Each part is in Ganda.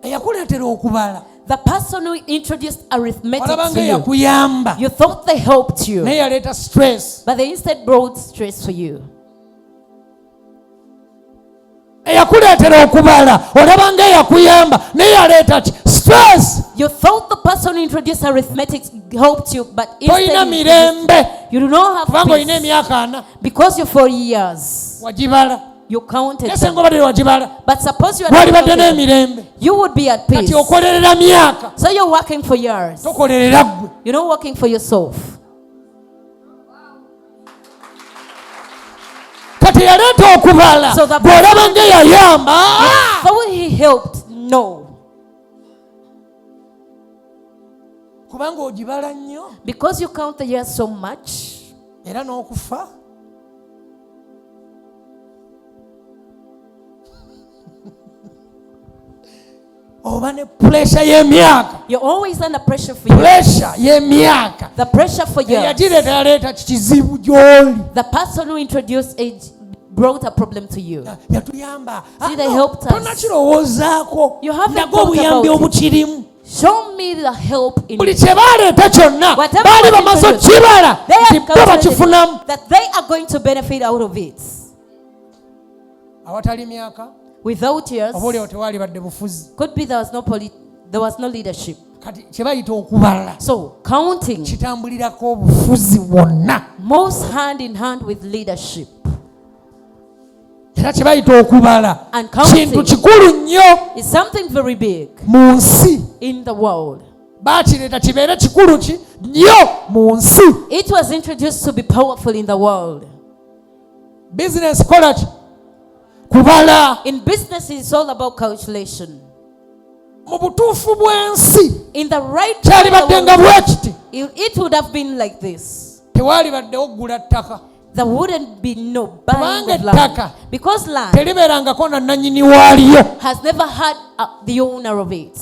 eyakuleetera okubala. The person who introduced arithmetic Olabanga to you, yakuyamba. you thought they helped you, Naye yaleeta stress. but they instead brought stress for you. Eyakuleetera okubala olabanga yakuyamba naye yaleeta stress. You thought the person who introduced arithmetic helped you, but Toyina instead mirembe you do not kubanga have olina peace emyaka 4 because you're 4 years. wagibala. You counted Ese them. ngobadde wagibala But suppose you wali are badde not counted, n'emirembe. you would be at peace. Kati okolerera myaka So you're working for years. tokolerera ggwe. You're not working for yourself. Kati yaleeta okubala So the bw'olabanga yayamba. So he helped? No. Kubanga ogibala nnyo Because you count the years so much, era n'okufa. Oba ne pressure y'emyaka. you're always under pressure for years. Pressure y'emyaka. The pressure for years. Eyagireeta yaleeta kizibu gy'oli. The person who introduced age brought a problem to you. Yatuyamba. See, they helped us. Tonakirowoozaako. You haven't Nago thought obuyambi about it. obukirimu. Show me the help in Buli it. kye baleeta kyonna Whatever baali was bamaze introduced, okukibala They nti have bo calculated bakifunamu. that they are going to benefit out of it. Awatali myaka Without years, obaolyawo tewaali badde bufuzi. could be there was no leadership. Kati kye bayita okubala So counting kitambulirako obufuzi bwonna. moves hand in hand with leadership. Era kye bayita okubala And counting kintu kikulu nnyo is something very big mu nsi. in the world. Baakireeta kibeere kikulu ki nnyo mu nsi. It was introduced to be powerful in the world. Business kola ki? Kubala. In business, it's all about calculation. Mu butuufu bw'ensi In the right kyali time, badde nga bwe kiti. it would have been like this. Tewaali baddewo ggula ttaka. There wouldn't be no buying Kubanga of land. ettaka Because land teribeerangako na nannyini waalyo. has never had the owner of it.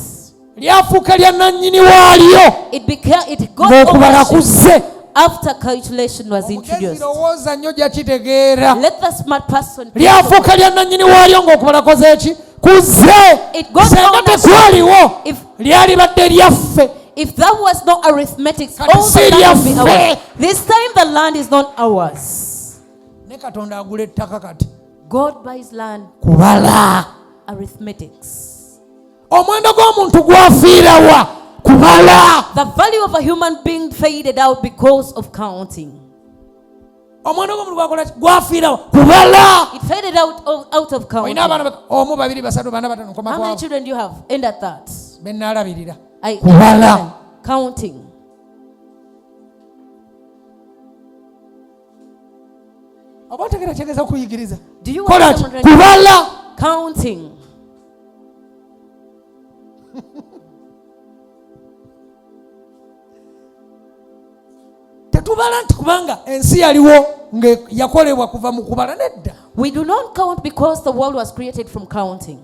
Lyafuuka lya nannyini waalyo It got ng'okubala ownership kuzze. after calculation was Omugezi introduced. lowooza nnyo gyakitegeera. Let the smart person Lyafuuka lya nannyini waalyo ng'okubala koze ki? Kuzze. It got Senga ownership. tekwaliwo If lyali badde lyaffe. If there was no arithmetic, Kati all the land would be seriously. ours. This time the land is not ours. Ne Katonda agula ettaka kati. God buys land, Kubala. arithmetics. Omuwendo gw'omuntu gwafiira wa? Kubala. The value of a human being faded out because of counting. Omuwendo gw'omuntu gwakola ki? Gwafiira wa? Kubala. It faded out of counting. Olina abaana omu babiri basatu bana batano nkoma How many kwabo. children do you have? End at that. Be nnaalabirira. Kubala. Counting. Oba otegera kyegeeza kuyigiriza. Do you Kola want ki? someone Kubala. counting? Tetubala nti kubanga ensi yaliwo nga yakolebwa kuva mu kubala nedda. We do not count because the world was created from counting.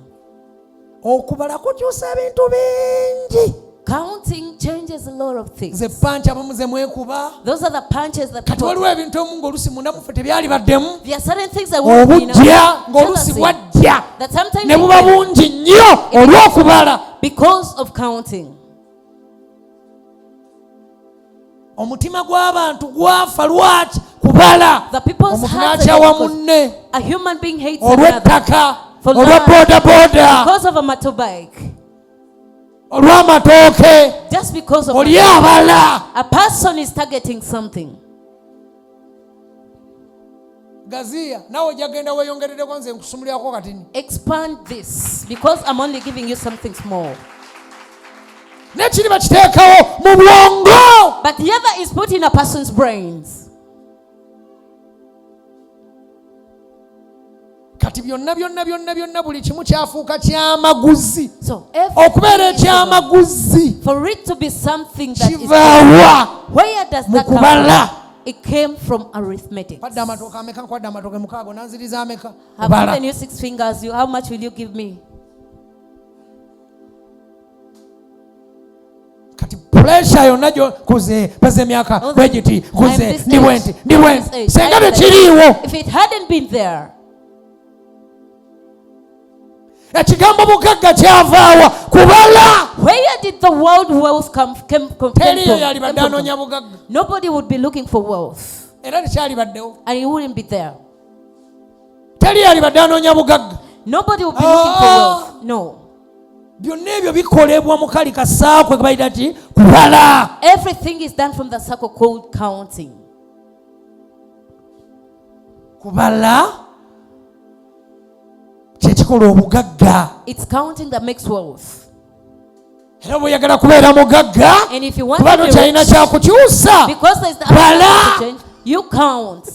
Okubala kukyusa ebintu bingi. Counting changes a lot of things. Ze pancha abamu ze mwekuba. Those are the punches that Kati people. waliwo ebintu omu ng'olusi munda muffe tebyali baddemu. There are certain things that won't be Obujja ng'olusi bwajja that sometimes ne buba bungi nnyo olw'okubala. because of counting. Omutima gw'abantu gwafa lwaki? Kubala. The people's Omuntu hearts n'akyawa are munne a human being hates another olw'ettaka, for olwa land, boodabooda, because of a motorbike, olw'amatooke, just because of oli abala. a person is targeting something. Gaziya nawe ojja genda weeyongerereko nze nkusumulyako katini. Expand this because I'm only giving you something small. N'ekiri bakiteekawo mu bwongo. But the other is put in a person's brains. Kati byonna buli kimu kyafuuka kyamaguzi. So Okubeera ekyamaguzi for it to be something that is, kivaawa where does that come mukubala. from? It came from arithmetic. Kwadde amatooke ameka nkwadde amatooke mukaago nanziriza ameka. I've Kubala. given you 6 fingers. How much will you give me? Kati pressure yonna gyo kuze baze emyaka Oh, bwe giti I'm kuze this ndi age. bwenti ndi bwenti This age. senga I'm tekiriiwo. If it hadn't been there, ekigambo bugagga kyavaawa kubala. Where did the world wealth come from? Teriyo yali badde anoonya bugagga. Nobody would be looking for wealth. Era tekyali baddewo. And it wouldn't be there. Teri yali badde anoonya bugagga. Nobody would be looking for wealth. No. Byonna ebyo bikolebwa mu kali kasaakwe bayita ki kubala. Everything is done from the circle called counting. Kubala kyekikola obugagga. It's counting that makes wealth. Era bw'oyagala kubeera mugagga And if you want kuba to be tokyalina rich, kyakukyusa because there's the bala. change, you count.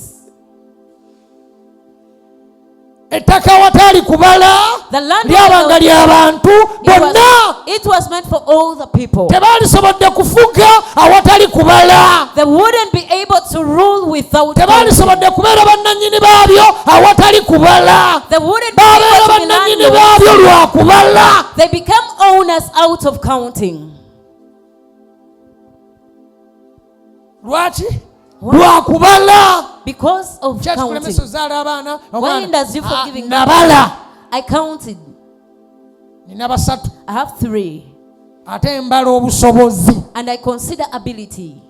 Ettaka awatali kubala The land lyabanga ly'abantu bonna. it was meant for all the people. Tebaalisobodde kufuga awatali kubala. They wouldn't be able to rule without counting. Tebaalisobodde kubeera bannannyini baabyo awatali kubala. They wouldn't be Babeera able to be bannannyini landlords. baabyo lwa kubala. They became owners out of counting. Lwaki? Lwa kubala. Because of Kyaki counting. kulemesa ozaala abaana? Why does you for giving nabala. I counted. Nina basatu. I have 3. Ate mbala obusobozi. And I consider ability.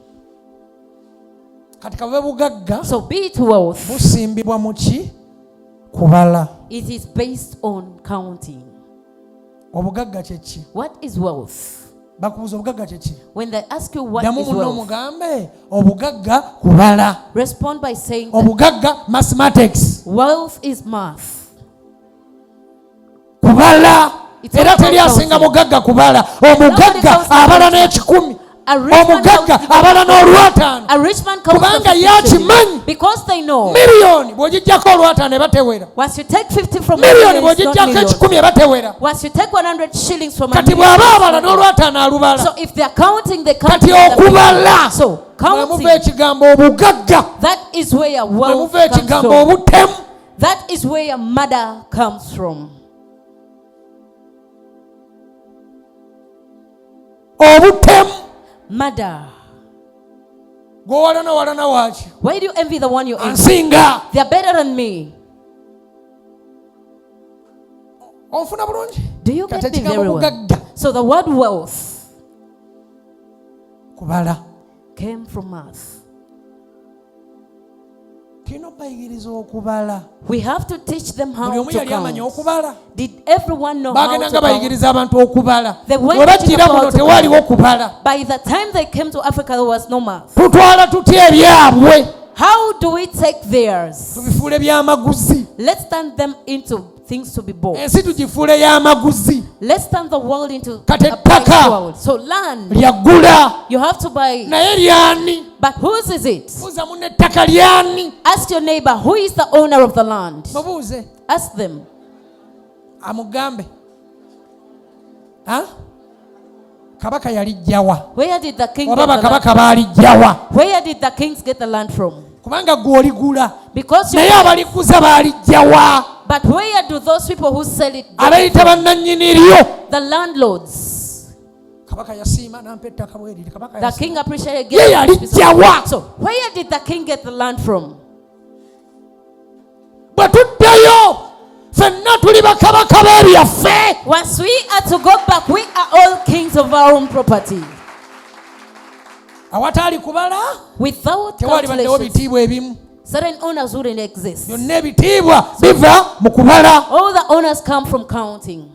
Kati kabe bugagga So be it wealth, busimbibwa mu ki? Kubala. it is based on counting. Obugagga kye ki? What is wealth? Bakubuza obugagga kye ki? When they ask you what Ddamu is muno wealth, omugambe obugagga kubala. respond by saying that Obugagga mathematics. wealth is math. Kubala. It's Era all about teri asinga counting. mugagga kubala. Omugagga abala n'ekikumi. A rich man Omugagga counts abala n'olwataano. A rich man counts Kubanga the 50 yakimanyi. shillings because they know Miliyoni bw'ogijjako olwataano eba tewera. once you take 50 from Miliyoni million, it's not bw'ogijjako millions. ekikumi eba tewera. Once you take 100 shillings from a Kati million, bw'aba it's abala not million. n'olwataano alubala. So if they are counting, they count. Kati okubala So mwe counting, muva ekigambo obugagga. that is where Mwe wealth muva comes ekigambo from. obutemu. That is where murder comes from. Obutemu. Murder. Gw'owalana walana waaki? Why do you envy the one you envy? Ansinga. They are better than me. Onfuna bulungi? Do you Kati get me ekigambo very well? bugagga So the word wealth kubala. came from math. Tulina obayigiriza okubala. We have to teach them how Buli omu to yali amanya count. okubala. Did everyone know how Bagenda to nga count? bayigiriza abantu okubala. They went Bwe teaching bajjira them how muno to tewaaliwo kubala. By the time they came to Africa, there was no math. Tutwala tutya ebyabwe? How do we take theirs? Tubifuule byamaguzi. Let's turn them into things to be bought. Ensi tugifuule y'amaguzi. Let's turn the world into Kati a price ettaka world. So land, lyagula. you have to buy. Naye lyani? But whose is it? Buuza munne ettaka lyani? Ask your neighbor, who is the owner of the land? Mubuuze. Ask them. Amugambe. Ha? Kabaka yalijjawa? Where did the king Oba get the land? bakabaka baalijjawa? Where did the kings get the land from? Kubanga gw'oligula. Because you. Naye abaliguza baalijjawa? But where do those people who sell it get it Abayita from? bannannyini lyo. The landlords. Kabaka yasiima n'ampa ettaka bweriri. Kabaka The yasiima. king appreciated Ye getting yali this piece jjawa? of- So where did the king get the land from? Bwe tuddayo ffenna tuli bakabaka b'ebyaffe. Once we are to go back, we are all kings of our own property. Awatali kubala Without tewali baddewo calculations, bitiibwa ebimu. certain owners wouldn't exist. Byonna ebitiibwa biva mu kubala. All the owners come from counting.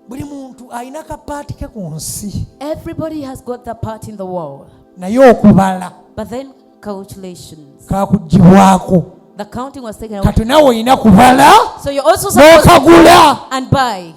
Buli muntu alina kapaati ke ku nsi Everybody has got their part in the world. naye okubala But then calculations. kaakuggyibwako. The counting was taken away. Kati nawe olina kubala So you're also supposed to n'okagula. and buy.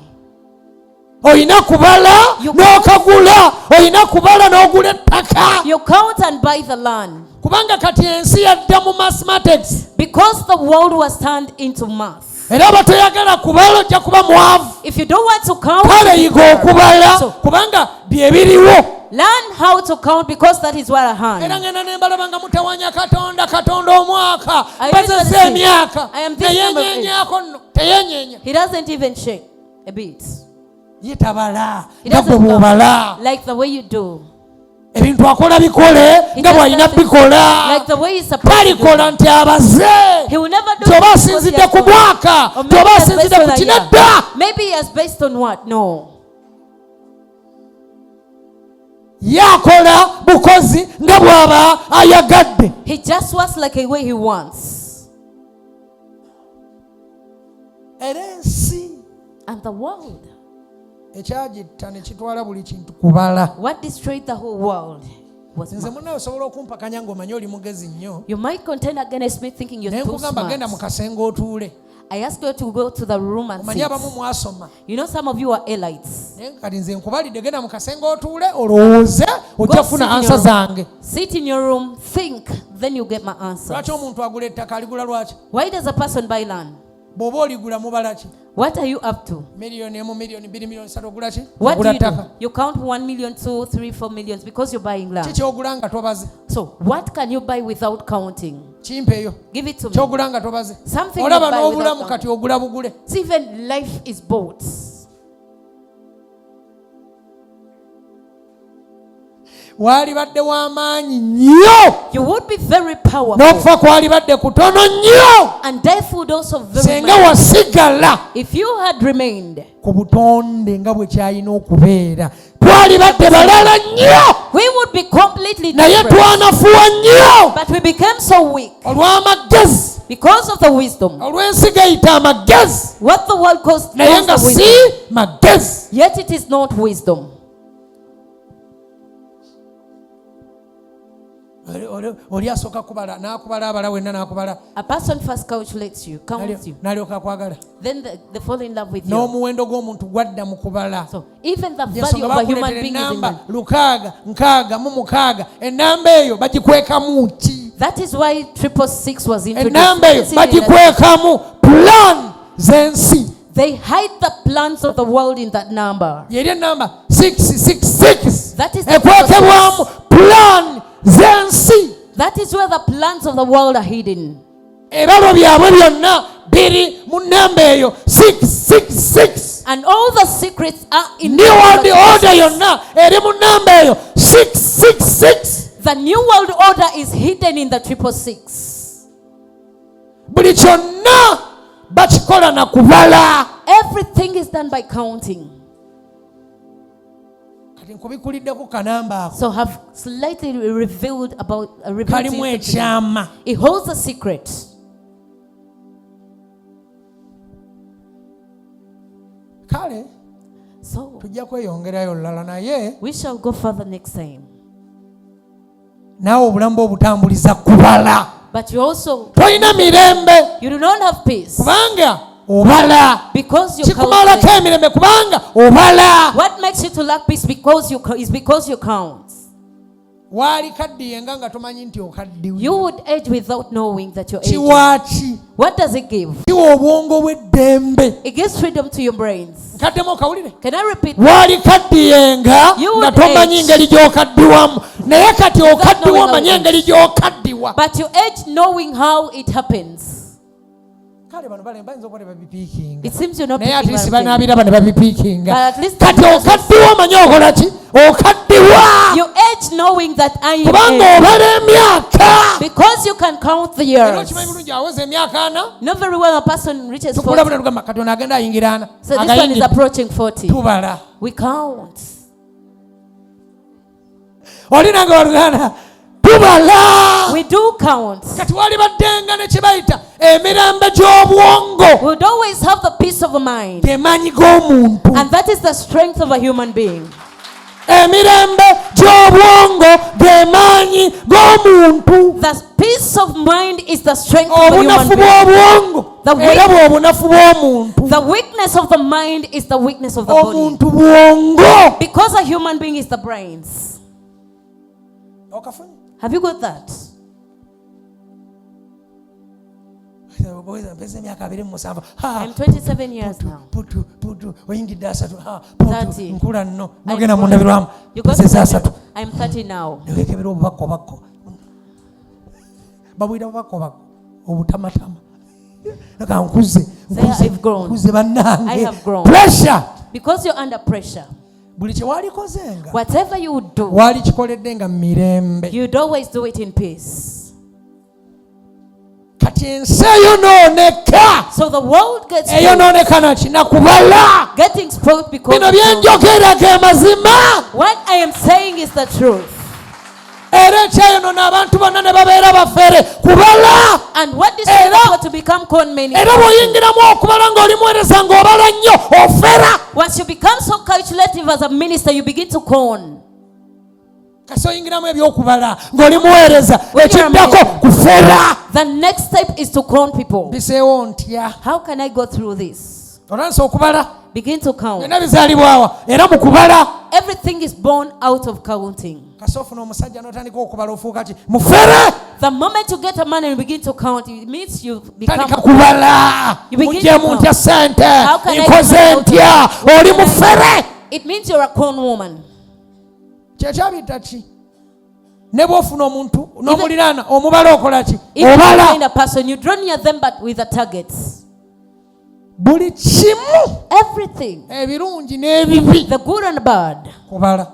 Olina kubala You n'okagula. Olina kubala n'ogula ettaka. You count and buy the land. Kubanga kati ensi yadda mu mathematics. Because the world was turned into math. Era batoyagala kubala ojja kuba mwavu. If you don't want to count, Kale yiga okubala So- kubanga bye biriwo. learn how to count because that is what I Era hand. ngenda ne mbalaba nga mutawanya Katonda omwaka. I Bazazza usually say, emyaka. I am this number of age. Teyeenyeenyaako nno. Teyeenyeenya. He doesn't even shake a bit. Ye tabala. He Nga gwe doesn't bw'obala. count like the way you do. ebintu akola bikole nga bw'alina bikola. like the way he's supposed to do it. Talikola nti abaze. He will never do Toba it because he asinzidde has ku told you. mwaka. Or maybe Toba he has based asinzidde on ku a year. kinedda. Maybe he has based on what? No. Yakola bukozi nga bw'aba ayagadde. He just works like a way he wants. Era ensi And the world, ekyagitta ne kitwala buli kintu kubala. what destroyed the whole world was Nze munnawe osobola okumpakanya ng'omanyi oli mugezi nnyo. You might contend against me thinking you're Naye too nkugamba genda mu smart. kasenge otuule. I ask you to go to the room and Omanyi sit. abamu mwasoma. You know some of you are elites. Naye kati nze nkubalidde genda mu kasenge otuule olowooze ojja Go kufuna sit in ansa your zange. Sit in your room, think, then you get my answer. Lwaki omuntu agula ettaka aligula lwaki? Why does a person buy land? Bw'oba oligula mubala ki? What are you up to? Miliyoni emu, miliyoni bbiri, miliyoni ssatu ogula ki? What do Ogula you do? ttaka. You count 1 million, 2, 3, 4 millions because you're buying land. Ki ky'ogula nga tobaze? So what can you buy without counting? Kimpeeyo. Give it to me. Ky'ogula nga tobaze. Something you Olaba buy n'obulamu without kati ogula bugule. See, even life is bought. Waalibadde w'amaanyi nnyo. You would be very powerful. N'okufa kwalibadde kutono nnyo. And death would also very Senga much. wasigala If you had remained, ku butonde nga bwe kyalina okubeera, twalibadde balala nnyo. we would be completely Naye different. twanafuwa nnyo But we became so weak olw'amagezi, because of the wisdom. olw'ensi gayita amagezi, What the world calls naye nga the si wisdom. magezi. Yet it is not wisdom. Oli asooka kubala n'akubala abala wenna n'akubala A person first calculates you, counts you. n'alyoka akwagala. Then they fall in love with you. N'omuwendo gw'omuntu gwadda mu kubala. So even the value Yensonga of a human bakuleetera being is in ennamba money. 666. Ennamba eyo bagikwekamu ki? That is why 666 was introduced. Ennamba eyo It's in that- bagikwekamu plan z'ensi. They hide the plans of the world in that number. Yeri ennamba 666 That is the ekwekebwamu plan z'ensi. That is where the plans of the world are hidden. Ebalo byabwe byonna biri mu nnamba eyo 666. And all the secrets are in New World the Order yonna eri mu nnamba eyo 666. The New World Order is hidden in the 666. Buli kyonna bakikola na kubala. Everything is done by counting. Kati nkubikuliddeko kanamba ako. So have slightly revealed Kalimu ekyama. it holds a secret. Kale So tujja kweyongerayo olulala naye we shall go further next time. naawe obulamu bw'obutambuliza kubala. But you also, Tolina mirembe you do not have peace kubanga obala. because you Kikumalako count. emirembe kubanga obala. What makes you to lack peace is because you count. Waali kaddiyenga nga tomanyi nti okaddiwe. You would age without knowing that you're aging. Kiwaaki What does it give? kiwa obwongo bw'eddembe. It gives freedom to your brains. Kaddemu okawulire. Can I repeat? Waali kaddiyenga You nga would tomanyi age. engeri gy'okaddiwamu, naye kati okaddiwa knowing how omanyi it engeri gy'okaddiwa. But you age knowing how it happens. Kale bano bayinza okuba ne babipiikinga, It seems you're not naye picking ati one thing. banaabiraba ne babipiikinga. But at least Kati okaddiwa omanyi okola ki? Okaddiwa You age knowing that I kubanga am age. obala emyaka. Because you can count the Era years. okimanyi bulungi aweza emyaka ana. Not very well a person reaches 40. Tukulabula tugamba kati ono agenda ayingira ana. So this one is Agayingidde. approaching 40. Tubala. We count. Oli nange waluganda tubala. We do count. Kati walibaddenga ne kye bayita emirembe gy'obwongo. We would always have the peace of the mind. Gemanyi g'omuntu. And that is the strength of a human being. Emirembe gy'obwongo gemaanyi g'omuntu. The peace of mind is the strength of a human Obunafu being. bw'obwongo The era bw'obunafu bw'omuntu. The weakness of the mind is the weakness of the body. Omuntu bwongo. Because a human being is the brains. Okafunye? Have you got that? Mpeza emyaka 27. I'm 27 years now. Putu oyingidde 3. Putu 30. nkula nno. I'm Nogenda mu grown. ndabirwamu. You got Mpeza to 3. I'm 30 now. Newekebera obubakko. Babwira obubakko obutamatama. Naka nkuze. Say, I've grown. Nkuze bannange. I have grown. Pressure. Because you're under pressure. buli kye walikozenga whatever you do, walikikoledde nga mu mirembe. you'd always do it in peace. Kati ensi eyonooneka. So the world gets Eyonooneka naki nakubala. getting spoiled because Bino of you. byenjogera ge mazima. What I am saying is the truth. Era ekyeyonoona abantu bonna ne babeera bafere kubala. And what this is to become con many. Era bw'oyingiramu okubala ng'oli muweereza ng'obala nnyo ofera. Once you become so calculative as a minister, you begin to con. Kasi oyingiramu ebyokubala ng'oli muweereza ekiddako kufera. The next step is to con people. Biseewo ntya. How can I go through this? Olwanisa okubala. Begin to count. Byonna bizaalibwawa era mu kubala. Everything is born out of counting. Kasi ofuna omusajja n'otandika okubala ofuuka ki mufere. The moment you get a man and you begin to count, it means you become. Tandika kubala. Mugyemu ntya ssente. Nkoze ntya. Oli mufere. It means you're a con woman. Kyekyabidda ki? Ne bw'ofuna omuntu n'omuliraana omubala okola ki? If you Obala. find a person, you draw near them but with a target. Buli kimu. Everything. Ebirungi n'ebibi. The good and bad. Kubala.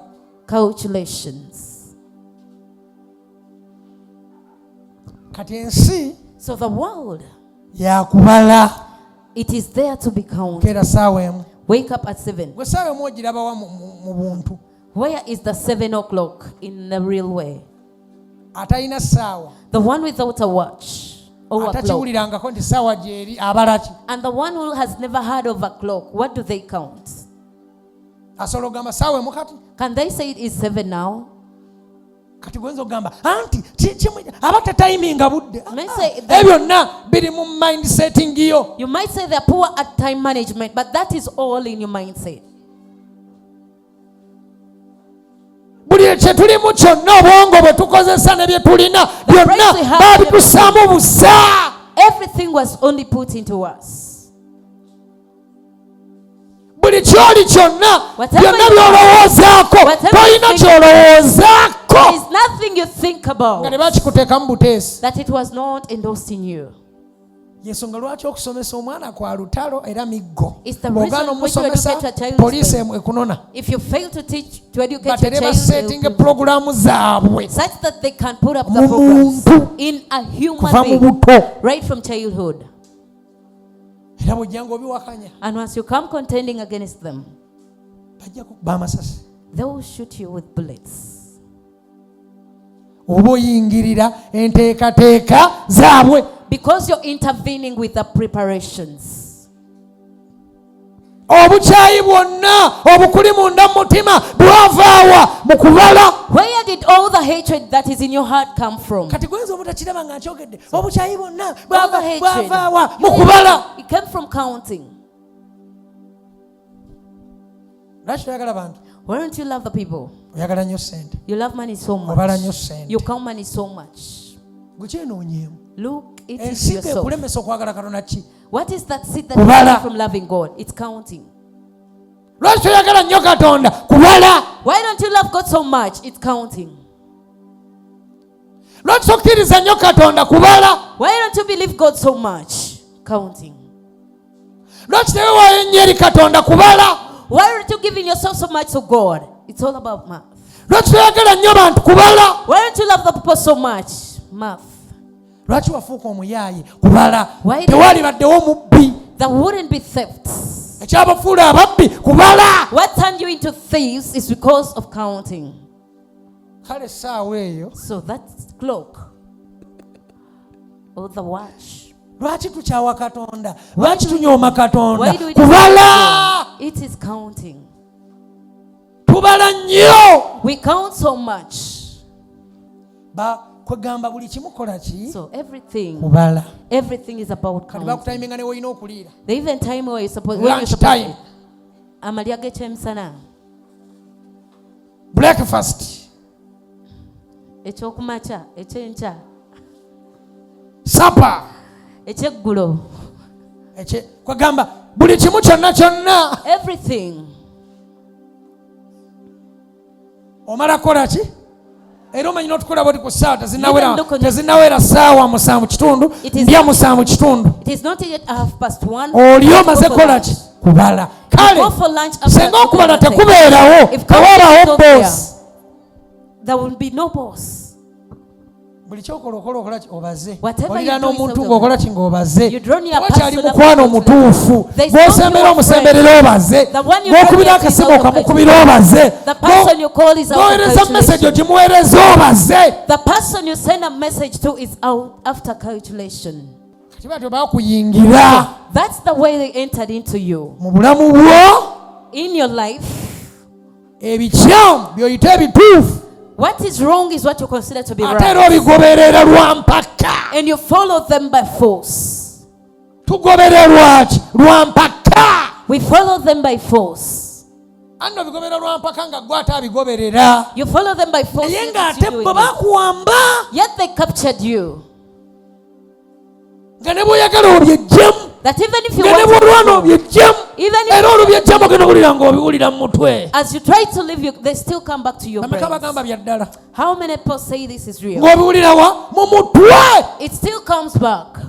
Calculations. Kati ensi. So the world. Yakubala. It is there to be counted. Kera saawa emu. Wake up at 7. Gwe saawa emu ogirabawa mu buntu. Where is the 7 o'clock in the real way? Atalina saawa. The one without a watch or a clock. Atakiwulirangako nti saawa gyeri abala ki? And the one who has never heard of a clock, what do they count? Asobola ogamba saawa emu kati. Can they say it is 7 now? Kati gwenza ogamba anti abata timinga budde. May say Ebyo byonna biri mu mindsetting yo. You might say they're poor at time management, but that is all in your mindset. Buli kye tulimu kyonna obwongo bwe tukozesa ne bye tulina byonna babitusaamu busa. Everything was only put into us. Buli kyoli kyonna byonna by'olowoozaako tolina ky'olowoozaako. There is nothing you think about nga ne bakikuteekamu buteesi. that it was not endorsed in you. Yensonga lwaki okusomesa omwana kwa lutalo era miggo. It's the reason Bw'ogaana why you omusomesa educate a child. poliisi ekunona. If you fail to educate your Batere child, basettinga pulogulaamu zaabwe such that they can put up the mu programs muntu in a human kuva mu being buto. right from childhood. Era bw'ojja ng'obiwakanya And once you come contending against them, bajja kukuba amasasi. they will shoot you with bullets. Oba oyingirira enteekateeka zaabwe. Because you're intervening with the preparations. Obukyayi bwonna obukuli munda mu mutima bwavaawa mu kubala. Where did all the hatred that is in your heart come from? Kati gwenza obutakiraba nga nkyogedde obukyayi bwonna All the hatred. bwavaawa mu kubala. It came from counting. Lwaki toyagala bantu? Why don't you love the people? Oyagala nnyo ssente. You love money so Obala nnyo much. ssente. You count money so much. Gukyenoonyeemu. Look, it is Ensigo yourself. ekulemesa okwagala Katonda ki? What is that seed that Kubala. comes from loving God? It's counting. Lwaki toyagala nnyo Katonda? Kubala. Why don't you love God so much? It's counting. Lwaki tokkiriza nnyo Katonda? Kubala. Why don't you believe God so much? Counting. Lwaki tewewaayo ennyo eri Katonda? Kubala. Why aren't you giving yourself so much to God? It's all about math. Lwaki toyagala nnyo bantu? Kubala. Why don't you love the people so much? Math. Lwaki wafuuka omuyaaye? Kubala. Why Tewali baddewo mubbi. There wouldn't be thefts. Ekyabafuula ababbi? Kubala. What turned you into thieves is because of counting. Kale essaawa eyo So that clock or the watch. lwaki tukyawa Katonda? Lwaki tunyooma Katonda? Why do we Kubala. It is counting. Tubala nnyo. We count so much. Kwegamba buli kimu kola ki? So everything is about Kati counting. bakutayiminga ne woyina okuliira. The even time where you're supposed Lunch time. amalya g'ekyemisana, Breakfast. ekyokumakya, ekyenkya, Supper. ekyeggulo, Kwegamba buli kimu kyonna everything. omala kola ki? Era omanyi n'otukola bwoti ku ssaawa tezinnawera ssaawa 7:30 ndya 7:30 It is not yet 1:30. oli omaze kola ki? Kubala. You go for lunch after senga okubala Thursday. tekubeerawo If tewabaawo company is boss. there will be no boss. Buli kyokola okola obaze Whatever olira you do is n'omuntu out of ng'okola ki ng'obaze You draw near tewakyali personal mukwano friend. mutuufu There is no gw'osembera your omusemberera obaze The one you gw'okubira draw near is akasimu out of okamukubira obaze The person you call is out of n'oweereza message calculation. ogimuweereza obaze The person you send a message to is out after calculation. kati batyo bakuyingira That's the way they entered into you. mu bulamu bwo In your life, ebikyamu by'oyita ebituufu what is wrong is what you consider to be ate era right. obigoberera lwa mpaka And you follow them by force. tugobererwa ki lwa mpaka We follow them by force. andi obigoberera lwa mpaka nga gwe ate abigoberera You follow them by force. naye Yet ng'ate you do bwe it. bakuwamba Yet they captured you. nga ne bw'oyagala obyejjemu That even if you nga ne want bw'olwana to, obyejjemu even if era olubyejjemu ogenda owulira ng'obiwulira mu mutwe as you try to leave, they still come back to your bameka brain. bagamba bya ddala How many people say this is real? ng'obiwulira wa mu mutwe It still comes back.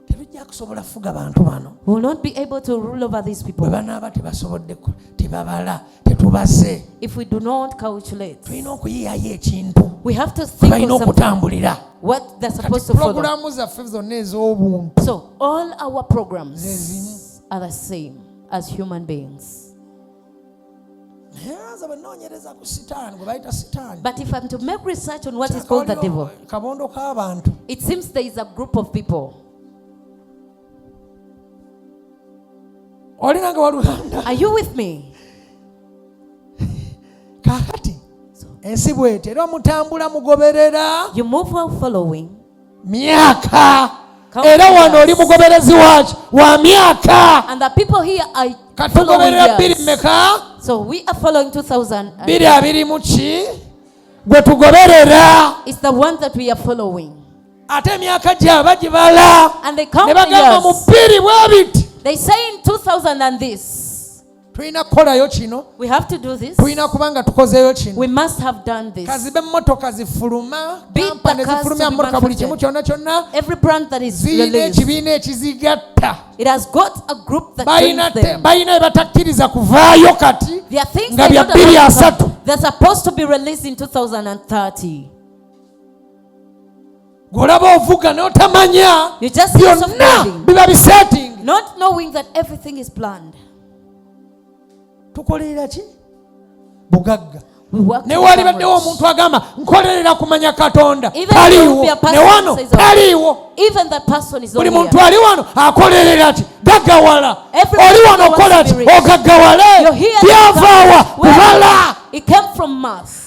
tebijja kusobola kufuga bantu bano We will not be able to rule over these bwe people banaaba tebasobodde tebabala tetubaze if we do not calculate. tulina okuyiyayo ekintu We have to think balina of something, okutambulira what they're kati supposed to follow. pulogulaamu zaffe zonna ez'obuntu So all our programs zezimu are the same as human beings. naye aza banoonyereza ku sitaani gwe bayita sitaani But if I'm to make research on what is called the devil, kabondo k'abantu it seems there is a group of people. oli nange waluganda Are you with me? kaakati ensi bwete era mutambula mugoberera You move while following. myaka Count era wano years. oli mugoberezi waki wa myaka And the people here are kati following tugoberera bbiri years. meka So we are following 2000. bbiri abiri mu ki gwe tugoberera It's the one that we are following. ate emyaka gyaba gibala And they count ne the bagamba mu years. bbiri bwe biti They say in 2000 and this. tulina kukolayo kino We have to do this. tulina kuba nga tukozeeyo kino We must have done this. kazibe emmotoka zifuluma Beat kampani the cars zifulumya to be mmotoka buli kimu manufactured. kyonna Every brand that is ziyina released, ekibiina ekizigatta it has got a group that balina trains them. balina ebatakkiriza kuvaayo kati There are things nga they bya don't bbiri allow to asatu come. They're supposed to be released in 2030. golaba ovuga n'otamanya You just see yourself byonna driving, biba bisetting not knowing that everything is planned. tukolerera ki bugagga We work ne to walibaddewo become omuntu agamba nkolerera kumanya katonda Even there will taliiwo be a person ne wano who says, "Oh." taliiwo rich. Even that person is buli not muntu here. ali wano akolerera ki gaggawala Everybody oli wano wants to okola be ki rich. ogaggawale You're here. byavaawa Where? kubala It came from Mars.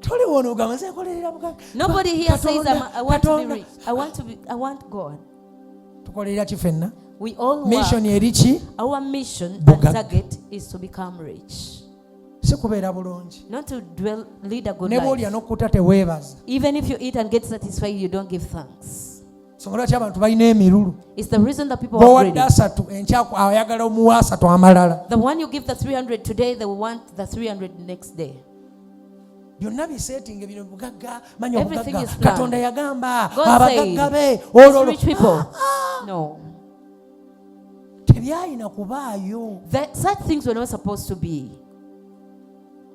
toli wano ogamba nze nkolerera bugagga Nobody here says, Katonda, I want to be Katonda. rich. I want God. tukolerera ki ffenna We all work. mission eri ki Our mission and Bugagga. target is to become rich. si kubeera bulungi Not to lead a good ne bw'olya life. n'okkuta teweebaza Even if you eat and get satisfied, you don't give thanks. songa lwaki abantu balina emirulu It's the reason that people are bw'owadde greedy. asatu enkyaku ayagala omuwa asatu amalala The one you give the 300 today, they will want the 300 next day. byonna biseetinga bino bugagga manya Everything obugagga is planned. katonda yagamba God abagagga be These olwolwo rich people. No. tebyalina kubaayo Such things were not supposed to be.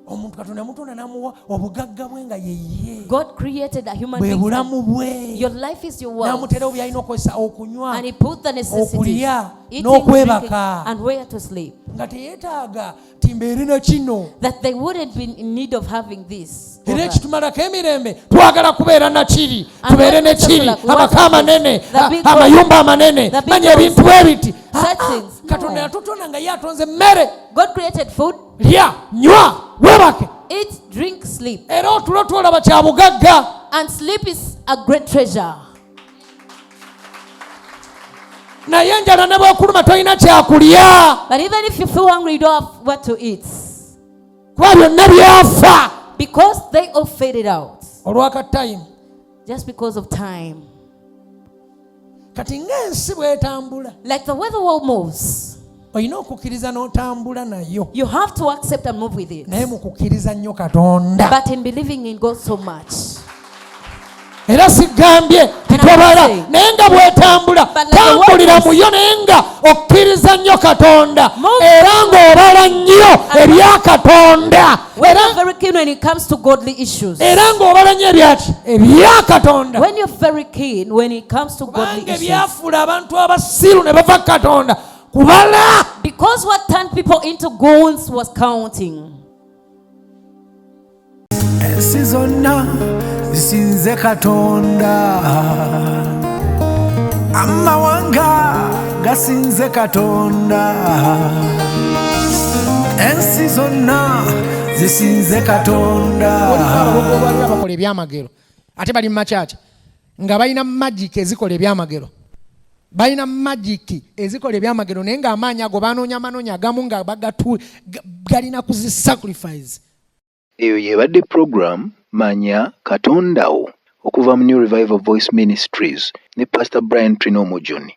omuntu katonda yamutonda n'amuwa obugagga bwe nga yeye God created a human bwe being. bulamu bwe Your life is your wealth. n'amuterawo byalina okozesa okunywa And he put the necessities, okulya eating, n'okwebaka drinking, and where to sleep. nga teyeetaaga timbeere na kino That they wouldn't be in need of having this. or era that. ekitumalako emirembe twagala kubeera nakiri And tubeere what ne makes us kiri like, what amaka is amanene the big amayumba amanene the big manya house, ebintu bwe biti such things. katonda No. yatutonda nga ye atonze emmere God created food, lya nywa weebake eat, drink, sleep. era otulo twolaba kya bugagga And sleep is a great treasure. naye enjala ne bwekuluma tolina kyakulya But even if you feel hungry, you don't have what to eat. kuba byonna byafa Because they all faded out. olwakatayimu Just because of time. kati ng'ensi bw'etambula Like the way the world moves, olina okukkiriza n'otambula nayo you have to accept and move with it. naye mu kukkiriza nnyo katonda But in believing in God so much. era sigambye tobala naye nga bwetambula tambulira muyo naye nga okkiriza nnyo Katonda era ng'obala nnyo ebya Katonda When you're very keen when it comes to godly issues. era ng'obala nnyo ebyaki ebya Katonda When you're very keen when it comes to godly kubanga issues. ebyafuula abantu abasiru ne bava Katonda kubala. Because what turned people into goons was counting. Ensi zonna zisinze Katonda, amawanga gasinze Katonda. Ensi zonna zisinze Katonda. Bakola ebyamagero ate bali mu makyaki nga balina magic ezikola ebyamagero, balina magic ezikola ebyamagero naye ng'amaanyi ago banoonya agamu nga galina kuzisacrifice. Eyo yebadde program Manya Katondawo okuva mu New Revival Voice Ministries ne Pastor Twinomujuni.